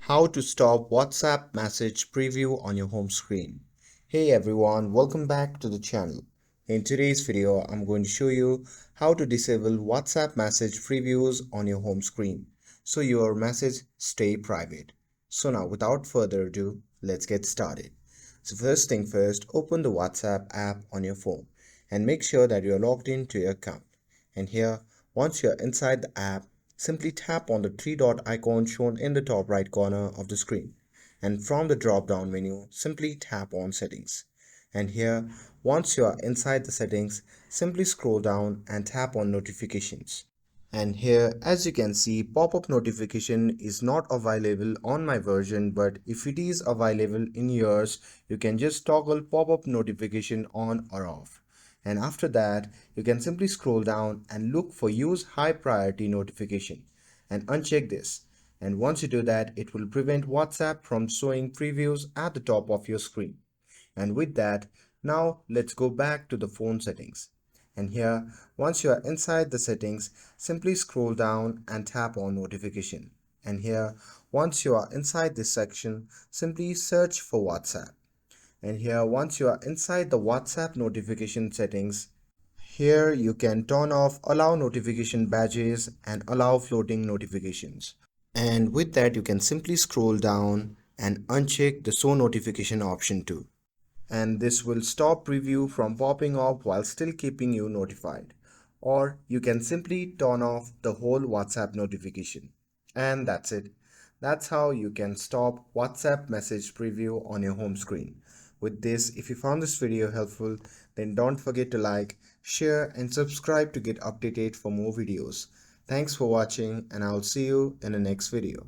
How to stop WhatsApp message preview on your home screen. Hey everyone, welcome back to the channel. In today's video, I'm going to show you how to disable WhatsApp message previews on your home screen so your message stay private. So now without further ado, let's get started. So first thing first, open the WhatsApp app on your phone and make sure that you're logged into your account. And here, once you're inside the app, simply tap on the three dot icon shown in the top right corner of the screen. And from the drop down menu, simply tap on Settings. And here, once you are inside the settings, simply scroll down and tap on Notifications. And here, as you can see, pop-up notification is not available on my version, but if it is available in yours, you can just toggle pop-up notification on or off. And after that, you can simply scroll down and look for use high priority notification and uncheck this. And once you do that, it will prevent WhatsApp from showing previews at the top of your screen. And with that, now let's go back to the phone settings. And here, once you are inside the settings, simply scroll down and tap on notification. And here, once you are inside this section, simply search for WhatsApp. And here, once you are inside the WhatsApp notification settings, here you can turn off allow notification badges and allow floating notifications. And with that, you can simply scroll down and uncheck the show notification option too. And this will stop preview from popping up while still keeping you notified. Or you can simply turn off the whole WhatsApp notification. And that's it. That's how you can stop WhatsApp message preview on your home screen. With this, if you found this video helpful, then don't forget to like, share and subscribe to get updated for more videos. Thanks for watching and I'll see you in the next video.